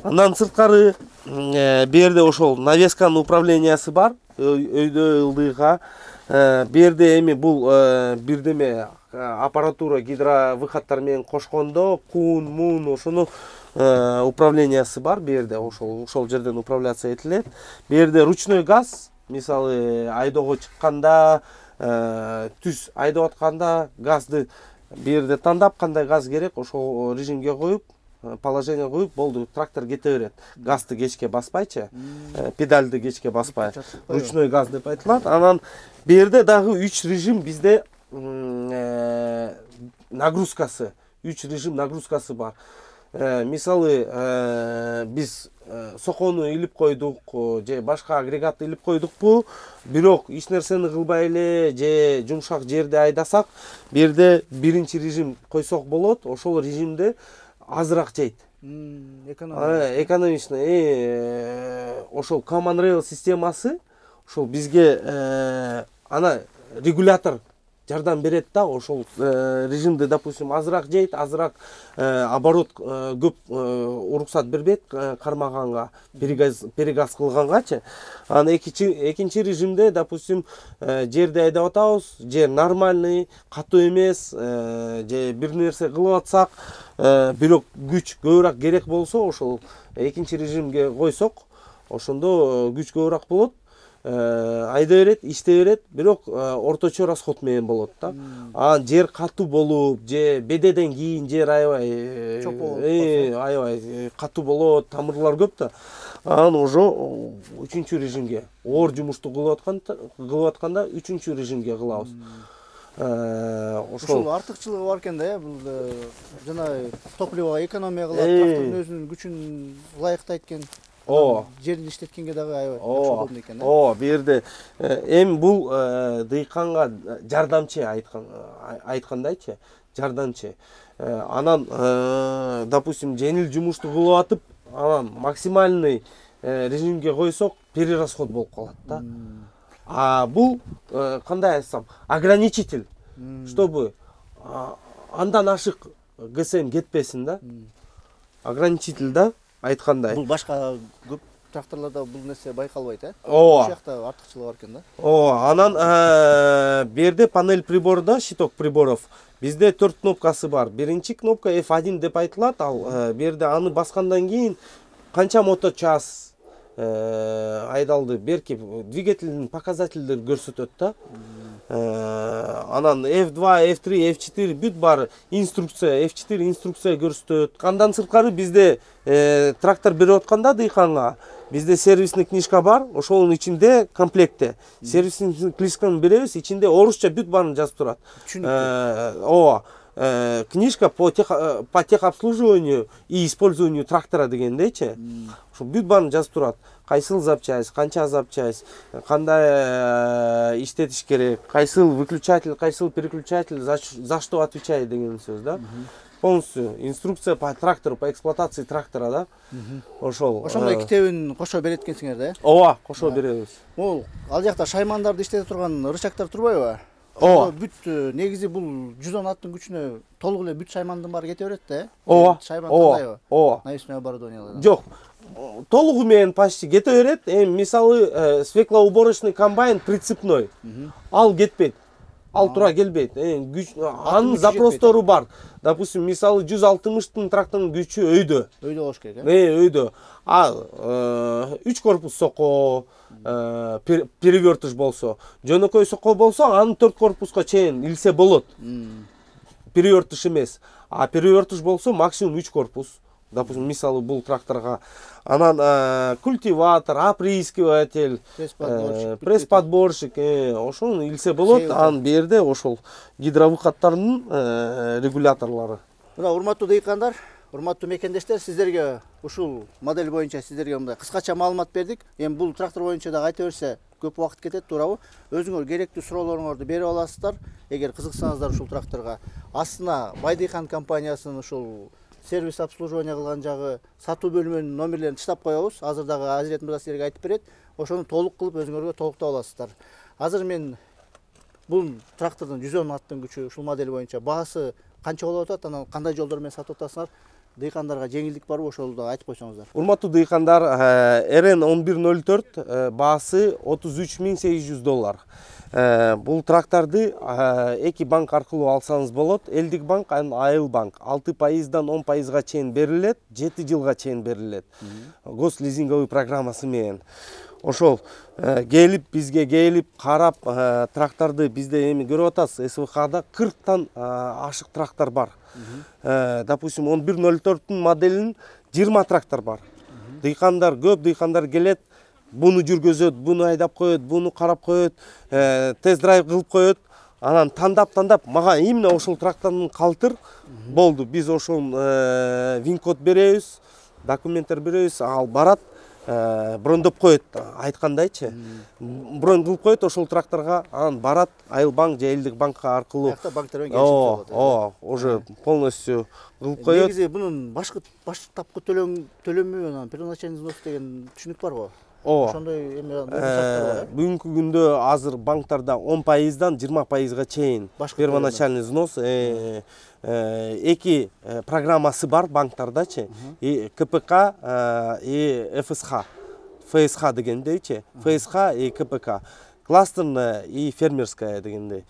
Андан сырткары бу жерде ошол навесканын управлениясы бар, өйдө ылдыйга. Бу жерде эми бул бирдеме аппаратура гидровыходтар менен кошкондо муун ошону управлениясы бар. Бу жерде ошол жерден управляция этилет. Бу жерде ручной газ, мисалы айдоого чыкканда, түз айдап атканда газды бу жерде тандап кандай газ керек, ошол режимге коюп, положение коюп болду, трактор кете берет. Газды кечке баспайчы, педальды кечке баспай. Ручной газ деп айтылат. Анан бу жерде дагы 3 режим бизде нагрузкасы, 3 режим нагрузкасы бар. Мисалы биз сокону илип койдук, же башка агрегатты илип койдукпу, бирок эч нерсени кылбай эле же жумшак жерде айдасак, бу жерде биринчи режим койсок болот. Ошол режимде азыраак жейт. Экономично. Ошол command rail системасы ошол бизге ана регулятор жардам берет да, ошол режимди допустим азыраак жейт, азыраак оборот көп уруксат бербейт кармаганга, перегаз кылгангачы. Анан экинчи режимде допустим жерди айдап атабыз, жер нормальный, катуу эмес, же бир нерсе кылып атсак, бирок күч көбүрөөк керек болсо ошол экинчи режимге койсок, ошондо күч көбүрөөк болот. Айда берет, иштей берет, бирок орточо расход менен болот да. Анан жер катуу болуп, же бедеден кийин жер аябай аябай катуу болот, тамырлар көп да. Анан уже үчүнчү режимге, оор жумушту кылып атканда үчүнчү режимге кылабыз. Ошол артыкчылыгы бар экен да, бул жана топливого экономия кылат, трактордун өзүнүн күчүн ылайыктайт экен. Жерди иштеткенге дагы аябай удобный экен да. Бу жерде эми бул дыйканга жардамчы айткандайчы, жардамчы. Анан допустим жеңил жумушту кылып атып, анан максимальный режимге койсок, перерасход болуп калат да. А бул кандай айтсам, ограничитель, чтобы андан ашык ГСМ кетпесин да. Ограничитель да, айткандай. Бул башка көп тракторларда бул нерсе байкалбайт, Ооба. Бул жакта артыкчылыгы бар экен да. Анан берде панель приборда, щиток приборов. Бизде 4 кнопкасы бар. Биринчи кнопка F1 деп айтылат. Ал берде аны баскандан кийин канча моточас айдалды, берки двигательдин показательдери көрсөтөт да. Анан F2, F3, F4 бүт бар инструкция, F4 инструкция көрсөтөт. Андан сырткары бизде трактор берип атканда дыйканга, бизде сервисный книжка бар, ошонун ичинде комплектте. Сервисный книжканы беребиз, ичинде орусча бүт баарын жазып турат. Ооба. Книжка по техобслуживанию и использованию трактора дегендейчи. Ошо бүт баарын жазып турат. Кайсыл запчасть, канча запчасть, кандай иштетиш керек, кайсыл выключатель, кайсыл переключатель, за что отвечает деген сөз да. Полностью инструкция по трактору, по эксплуатации трактора да. Ошол. Ошондой китебин кошо берет экенсиңер да? Ооба, кошо беребиз. Бул ал жакта шаймандарды иштете турган рычагдар турбайбы? Ооба. Бүт негизи бул 110 аттын күчүнө толук эле бүт шаймандын баары кете берет да? Ооба. Шайман кандайбы? Ооба. Навесное оборудование. Жок. Толугу менен почти кете берет. Эми мисалы свеклоуборочный комбайн прицепной. Ал кетпейт. Ал тура келбейт. Анын запростору бар. Допустим, мисалы 160-тын трактордун күчү өйдө. Өйдө болуш керек, өйдө. Ал 3 корпус сокко, перевертыш болсо, жөнөкөй сокко болсо, анын 4 корпуска чейин илсе болот. Перевертыш эмес. А перевертыш болсо максимум 3 корпус. Допустим, мисалы бул тракторга. Анан культиватор, опрыскиватель, пресс-подборщик, ошону илсе болот. Анын берде ошол гидровыходдордун регуляторлору. Мына урматтуу дыйкандар, урматтуу мекендештер, сиздерге ушул модель боюнча сиздерге мындай кыскача маалымат бердик. Эми бул трактор боюнча дагы айта берсе көп убакыт кетет, туурабы? Өзүңөр керектүү суроолоруңарды берип аласыздар. Эгер кызыксаңыздар ушул тракторго, астына Байдыйкан компаниясынын ушул сервис обслуживание кылган жагы сатуу бөлүмүнүн номерлерин тыштап коебуз. Азыр дагы Азирет мырза силерге айтып берет. Ошону толук кылып өзүңөргө толуктап аласыздар. Азыр мен бул трактордун 110 аттын күчү ушул модель боюнча баасы канча болуп атат, анан кандай жолдор менен сатып атасыңар? Дыйкандарга жеңилдик барбы, ошол да айтып койсоңуздар. Урматтуу дыйкандар, RN 1104 баасы $33,800. Бул тракторду эки банк аркылуу алсаңыз болот. Элдик банк, Айыл банк 6%-дан 10%га чейин берилет, 7 жылга чейин берилет. Гослизинговый программасы менен. Ошол бизге келип карап тракторду бизде эми көрүп атасыз, СВХда 40тан ашык трактор бар. Допустим, 1104-тун моделинин 20 трактор бар. Дыйкандар көп, дыйкандар келет, буну жүргөзөт, буну айдап коет, буну карап коет, тест-драйв кылып коет. Анан тандап, мага именно ошол трактордун калтыр болду. Биз ошол вин-код беребиз, документтер беребиз, ал барат, брондоп коет, айткандайчы. Бронд кылып коет ошол тракторга, анан барат Айыл банк же Элдик банк аркылуу. Аякта банктар менен келишим болот. Уже полностью кылып коет. Негизи бунун баштапкы төлөмү, первоначальный взнос деген түшүнүк бар го. Ошондой эме бүгүнкү күндө азыр банктарда 10%дан 20%га чейин первоначальный взнос эки программасы бар банктардачы. КПК и ФСХ. ФСХ дегендейчи. ФСХ и КПК. Кластерная и фермерская дегендей.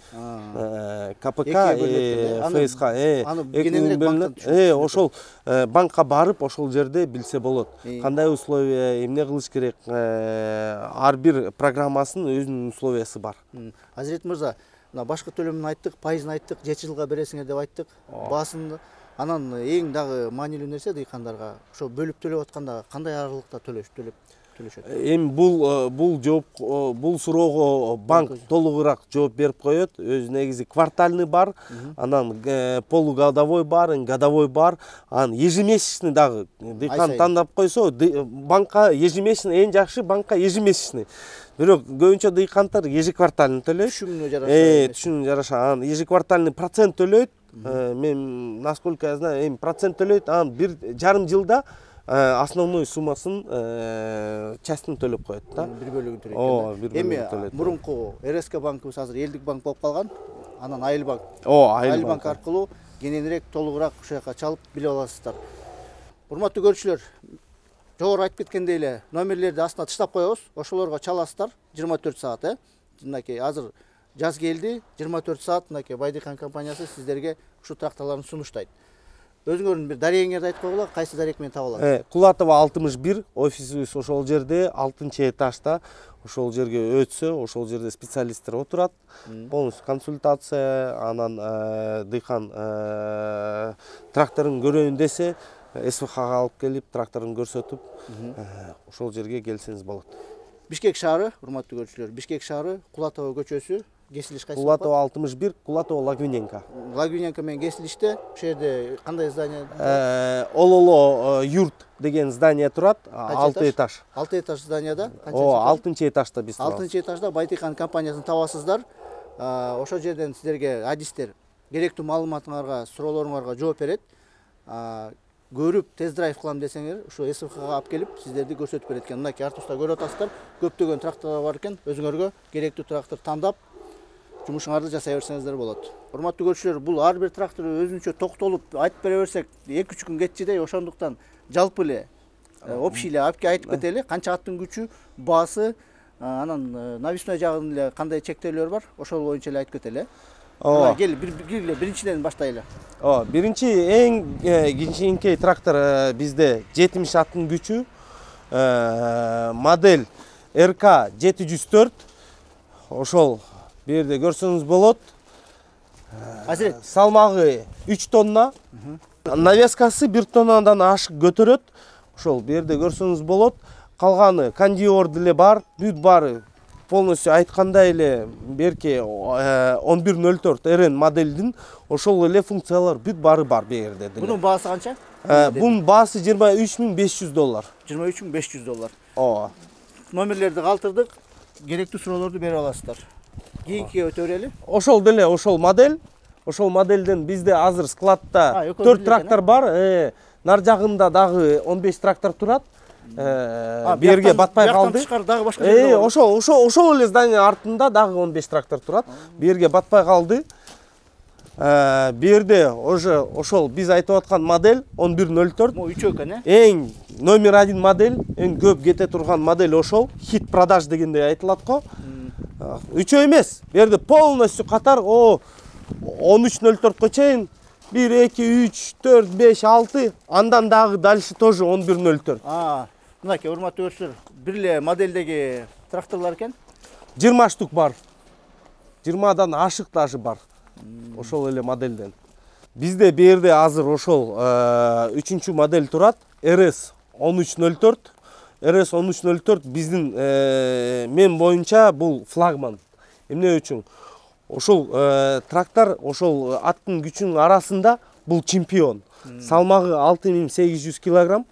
КПК и ФСХ. Ошол банкка барып, ошол жерде билсе болот. Кандай условия, эмне кылыш керек, ар бир программасынын өзүнүн условиясы бар. Азирет мырза, башкы төлөмүн айттык, пайызын айттык, 7 жылга бересиңер деп айттык. Баасын анан эң дагы маанилүү нерсе дыйкандарга ошо бөлүп төлөп атканда кандай аралыкта төлөшөт? Эми бул суроого банк толугураак жооп берип коет. Өзү негизи квартальный бар, анан полугодовой бар, годовой бар, анан ежемесячный дагы дыйкан тандап койсо, банкка ежемесячный эң жакшы, банкка ежемесячный. Бирок көбүнчө дыйкандар ежеквартальный төлөйт. Түшүнүнө жараша. Анан ежеквартальный процент төлөйт. Мен, насколько я знаю, эми процент төлөйт, анан 1,5 жылда основной суммасын частын төлөп коет да. Бир бөлүгүн төлөйт. Эми мурунку РСК банкыбыз азыр элдик банк болуп калган. Анан Айыл банк. Айыл банк аркылуу кененирээк толугураак ушул жака чалып билип аласыздар. Урматтуу көрүүчүлөр, жогору айтып кеткендей эле номерлерди астына тыштап коебуз. Ошолорго чаласыздар 24 саат, Мынакей азыр жаз келди, 24 саат мынакей Байдыхан компаниясы сиздерге ушул тракторлорун сунуштайт. Өзүңөрдүн бир дарегиңерди айтып койгула, кайсы дарек менен таба алат? Кулатова 61, офисибиз ошол жерде, 6-этажда. Ошол жерге өтсө, ошол жерде специалисттер отурат. Полностью консультация, анан дыйкан тракторун көрөйүн десе, СВХга алып келип, тракторун көрсөтүп, ошол жерге келсеңиз болот. Бишкек шаары, урматтуу көрүүчүлөр, Бишкек шаары, Кулатова көчөсү, кесилиш кайсы? Кулатова 61, Кулатова Лагвиненко. Лагвиненко менен кесилиште, ошол жерде кандай здание? Ололо юрт деген здание турат, 6 этаж. 6 этаж зданияда? 6-этажда биз турабыз. 6-этажда Байдыхан компаниясын табасыздар. Ошол жерден сиздерге адистер керектүү маалыматыңарга, суроолоруңарга жооп берет. Көрүп тест драйв кылам десеңер, ушу СВХга алып келип, сиздерди көрсөтүп берет экен. Мынакей артуста көрүп атасыздар, көптөгөн тракторлор бар экен. Өзүңөргө керектүү трактор тандап, жумушуңарды жасай берсеңиздер болот. Урматтуу көрүүчүлөр, бул ар бир трактор өзүнчө токтолуп айтып бере берсек, 2-3 күн кетчидей, ошондуктан жалпы эле общий эле айтып кетели, канча аттын күчү, баасы, анан навесной жагын эле кандай чектөөлөр бар, ошол боюнча эле айтып кетели. Кел, биринчиден баштайлы. Биринчи эң кичинекей трактор бизде 70 аттын күчү, модель РК 704. Ошол берде көрсөңүз болот. Салмагы 3 тонна. Навескасы 1 тоннадан ашык көтөрөт. Ошол берде көрсөңүз болот. Калганы кондиор деле бар, бүт бары полностью айткандай эле берки 1104 РН моделдин ошол эле функциялар бүт бары бар берде. Бунун баасы канча? Бунун баасы $23,500. $23,500. Номерлерди калтырдык, керектүү суроолорду берип аласыздар. Кийинкиге өтө берели. Ошол деле, ошол модель. Ошол модельден бизде азыр складта 4 трактор бар. Нар жагында дагы 15 трактор турат. Берге батпай калды. Ошол эле здание артында дагы 15 трактор турат. Берге батпай калды. Берде ошол биз айтып аткан модель 1104. Үчөө экен, Эң номер 1 модель, эң көп кете турган модель ошол. Хит продаж дегендей айтылат го. Үчөө эмес. Берде полностью катар 1304 чейин 1, 2, 3, 4, 5, 6, андан дагы дальше тоже 1104. Мынакей, урматтуу көрүүчүлөр, бир эле модельдеги тракторлор экен? 20 штук бар. 20дан ашык даже бар. Ошол эле модельден. Бизде берде азыр ошол 3-чү модель турат, RS 1304. RS 1304 биздин мен боюнча бул флагман. Эмне үчүн? Ошол трактор, ошол аттын күчүнүн арасында бул чемпион. Салмагы 6800 кг.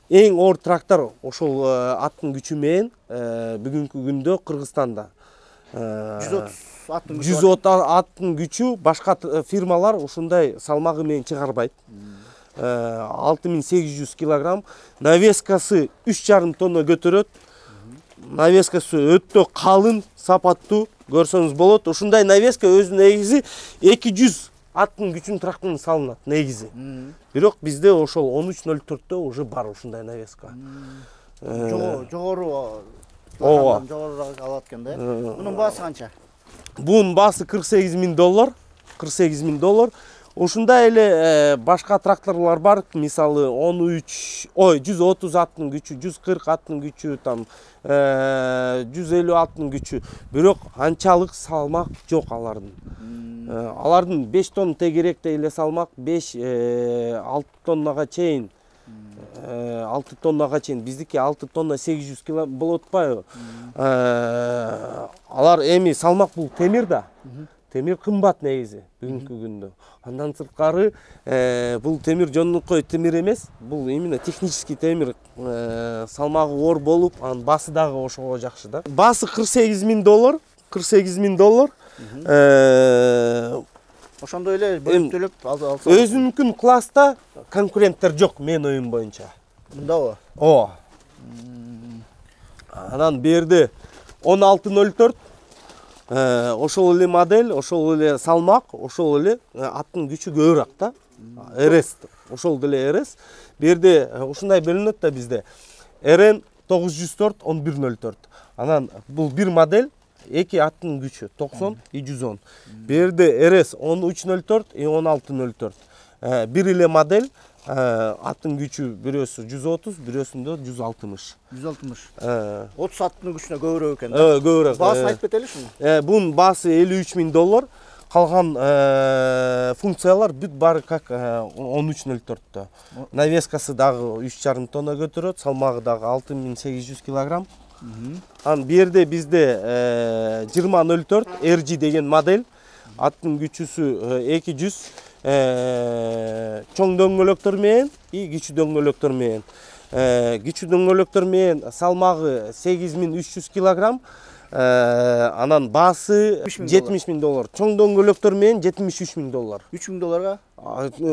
Эң оор трактор ошол аттын күчү менен бүгүнкү күндө Кыргызстанда. 130 аттын күчү, башка фирмалар ушундай салмагы менен чыгарбайт. 6800 кг. Навескасы 3,5 тонна көтөрөт. навескасы өтө калын, сапаттуу, көрсөңүз болот. Ушундай навеска өзүнүн негизи 200 аттын күчүнүн тракторуна салынат негизи. Бирок бизде ошол 1304-тө уже бар ушундай навеска. Жогору жогорураак алат экен да. Мунун баасы канча? Бунун баасы $48.000. $48.000. Ушундай эле башка тракторлор бар. Мисалы 130 аттын күчү, 140 аттын күчү, там 150 аттын күчү. Бирок анчалык салмак жок алардын. Алардын 5 тонн тегеректе эле салмак, 5-6 тоннага чейин. 6 тоннага чейин. Биздики 6 тонна 800 кг болот атпайбы? Алар эми салмак бул темир да. Темир кымбат негизи бүгүнкү күндө. Андан сырткары бул темир жонункой темир эмес. Бул именно технический темир, салмагы оор болуп, анын баасы дагы ошого жакшы да. Баасы $48.000. $48.000. Ошондой эле бөлүп алса. Өзүнүкүн класста конкуренттер жок менин оюм боюнча. Мындабы? Ооба. Анан берди 1604. Ошол эле модель, ошол эле салмак, ошол эле аттын күчү көбүрөөк да. РС. Ошол деле РС. Берди ушундай бөлүнөт да бизде. РН 904 1104. Анан бул бир модель, эки аттын күчү 90 и 110. Берди РС 1304 и 1604. Бир эле модель, аттын күчү бирөөсү 130, бирөөсүндө 160. 160. 30 аттын күчүнө көбүрөөк экен да. Көбүрөөк. Баасын айтып кетели шуну. Бунун баасы $53.000. Калган функциялар бүт баары как 1304-тө. Навескасы дагы 3,5 тонна көтөрөт, салмагы дагы 6800 кг. Ан берде бизде 2004 RG деген модель, аттын күчүсү 200, чоң дөңгөлөктөр менен и кичүү дөңгөлөктөр менен. Кичүү дөңгөлөктөр менен салмагы 8300 кг. Анан баасы $70.000. Чоң дөңгөлөктөр менен $73.000. $3.000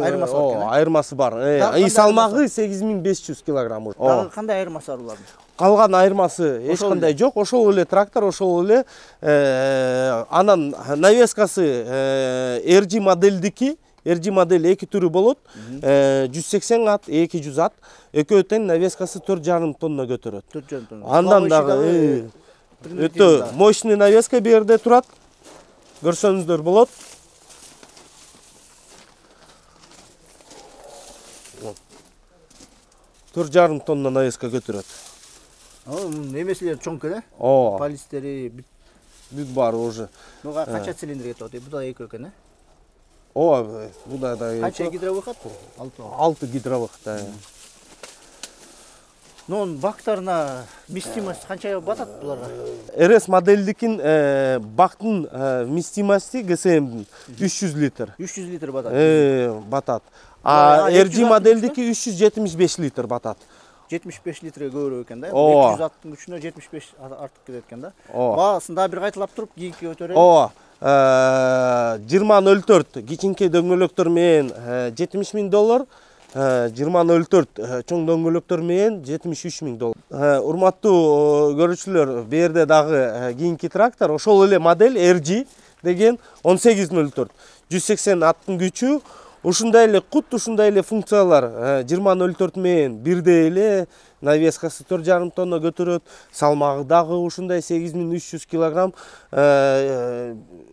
айырмасы бар экен. Айырмасы бар. И салмагы 8500 кг. Дагы кандай айырмасы бар булардын? Калган айырмасы эч кандай жок. Ошол эле трактор, ошол эле анан навескасы RG модельдики. RG модель эки түрү болот. 180 ат, 200 ат. Экөө тең навескасы 4,5 тонна көтөрөт. 4,5 тонна. Андан дагы өтө мощный навеска бу жерде турат. Көрсөңүздөр болот. Төрт жарым тонна навеска көтөрөт. Немеселер чоң экен, Ооба. Полистери Бүт бар уже. Муга канча цилиндр кетип атат? Бу да эки экен, Ооба, бу да Канча гидровыход? 6 гидровых да. Нон бактарына вместимость канча батат буларга? РС модельдикин бактын вместимости ГСМдин 300 литр. 300 литр батат. Батат. А RG модельдики 375 литр батат. 75 литрге көбүрөөк экен да. Ооба. 200 аттын күчүнө 75 артып кетет экен да. Ооба. Баасын да бир кайталап туруп, кийинки көтөрөлүп. Ооба. 2004 кичинекей дөңгөлөктөр менен $70.000. 2004 чоң дөңгөлөктөр менен $73.000. Урматтуу көрүүчүлөр, бу жерде дагы кийинки трактор, ошол эле модель RG деген 1804. 180 аттын күчү, ушундай эле кут, ушундай эле функциялар 2004 менен бирдей эле, навескасы 4,5 тонна көтөрөт, салмагы дагы ушундай 8300 кг.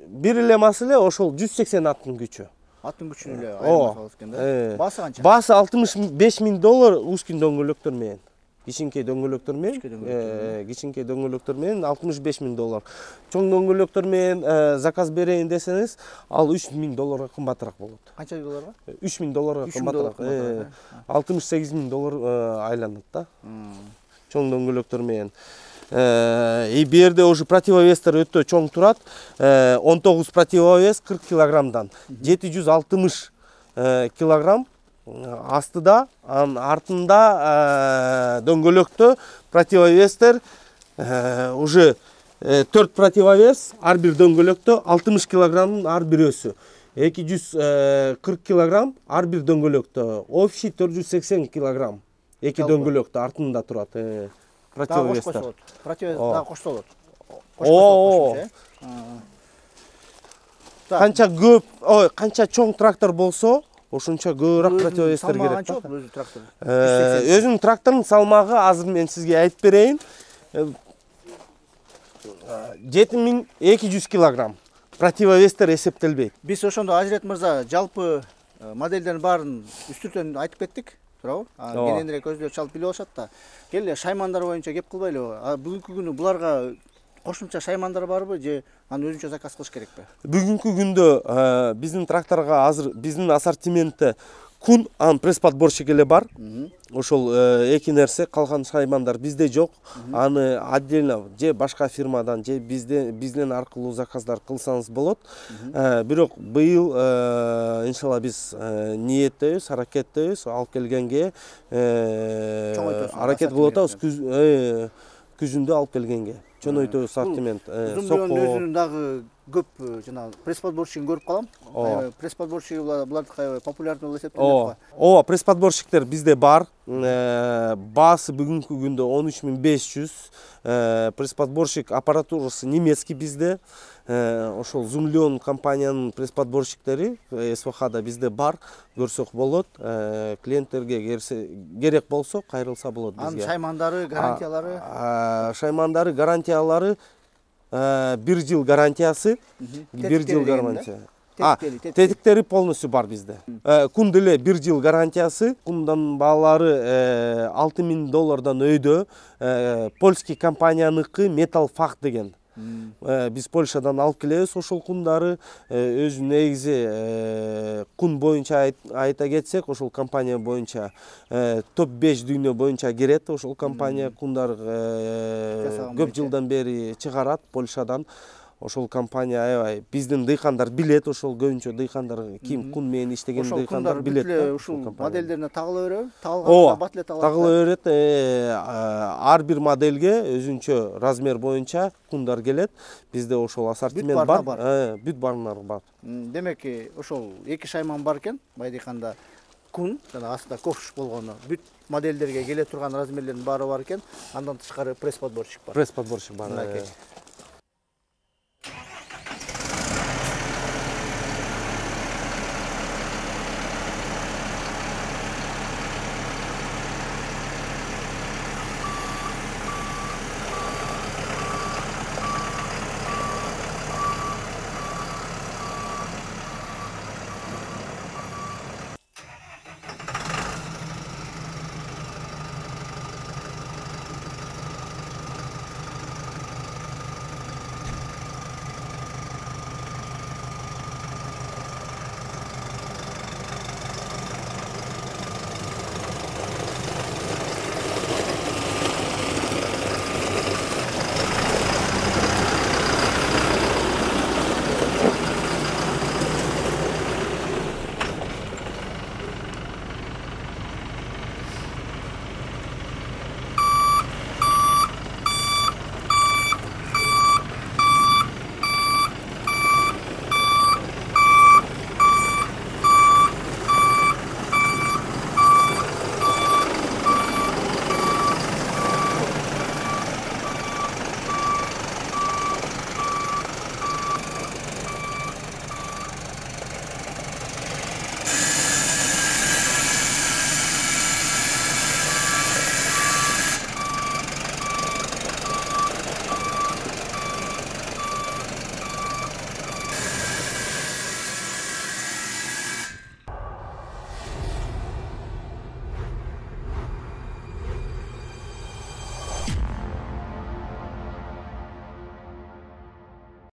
Бир эле маселе ошол 180 аттын күчү. Аттын күчүнө эле айырмасы экен да. Баасы канча? Баасы $65.000 узкий дөңгөлөктөр менен. Кичинекей дөңгөлөктөр менен, кичинекей дөңгөлөктөр менен $65.000. Чоң дөңгөлөктөр менен заказ берейин десеңиз, ал $3.000 кымбатыраак болот. Канча долларга? $3.000 кымбатыраак. $68.000 айланат да. Чоң дөңгөлөктөр менен. И бу жерде уже противовестер өтө чоң турат. 19 противовес 40 килограммдан 760 килограмм астыда, артында дөңгөлөктө противовестер уже 4 противовес, ар бир дөңгөлөктө 60 килограммдын ар бирөөсү. 240 килограмм ар бир дөңгөлөктө. Общий 480 килограмм. Эки дөңгөлөктө артында турат. противовестер. болот. Противовес дагы кошсо болот. Оо. Канча көп, канча чоң трактор болсо, ошончо көбүрөөк противовестер керек. Салмагы канча болот өзү трактор? Өзүнүн трактордун салмагы азыр мен сизге айтып берейин. 7200 килограмм. Противовестер эсептелбейт. Биз ошондо Ажирет мырза жалпы модельдердин баарын үстүртөн айтып кеттик, туурабы? Кененирээк өзүлөр чалып билип алышат да. Келе шаймандар боюнча кеп кылбайлыбы? Бүгүнкү күнү буларга кошумча шаймандар барбы же аны өзүнчө заказ кылыш керекпи? Бүгүнкү күндө биздин тракторго азыр биздин ассортиментте кун пресс-подборщик эле бар. Ошол эки нерсе, калган шаймандар бизде жок. Аны отдельно же башка фирмадан же бизден аркылуу заказдар кылсаңыз болот. Бирок быйыл иншалла биз ниеттебиз, аракеттебиз, алып келгенге аракет кылып атабыз күзүндө алып келгенге. Чоңойтуу ассортимент. Өзүнүн дагы көп жанагы пресс-подборщигин көрүп калам. Пресс-подборщиги булардыкы популярный болуп эсептелет. Ооба, пресс-подборщиктер бизде бар. Баасы бүгүнкү күндө 13500. Пресс-подборщик аппаратурасы немецкий бизде. Ошол Зумлён компаниянын пресс-подборщиктери СВХда бизде бар. Көрсөк болот. Клиенттерге керек болсо кайрылса болот бизге. Анын шаймандары, гарантиялары? Шаймандары, гарантиялары 1 жыл гарантиясы. 1 жыл гарантия. Тетиктери полностью бар бизде. Кун деле 1 жыл гарантиясы. Кундан баалары $6000 өйдө. Польский компанияныкы Metal Fach деген. Биз Польшадан алып келебиз ошол кундары. Өзү негизи кун боюнча айта кетсек, ошол компания боюнча топ 5 дүйнө боюнча кирет. Ошол компания кундар көп жылдан бери чыгарат Польшадан. Ошол компания аябай биздин дыйкандар билет, ошол көбүнчө дыйкандар ким кун менен иштеген дыйкандар билет. Ошол модельдерине тагыла береби? Тагылганда бат эле тагыла берет. Ар бир модельге өзүнчө размер боюнча кундар келет. Бизде ошол ассортимент бар. Бүт баарынар бар. Демек, ошол эки шайман бар экен, Байдыйканда кун жана астында ковш болгону. Бүт модельдерге келе турган размерлердин баары бар экен. Андан тышкары пресс-подборщик бар. Пресс-подборщик бар.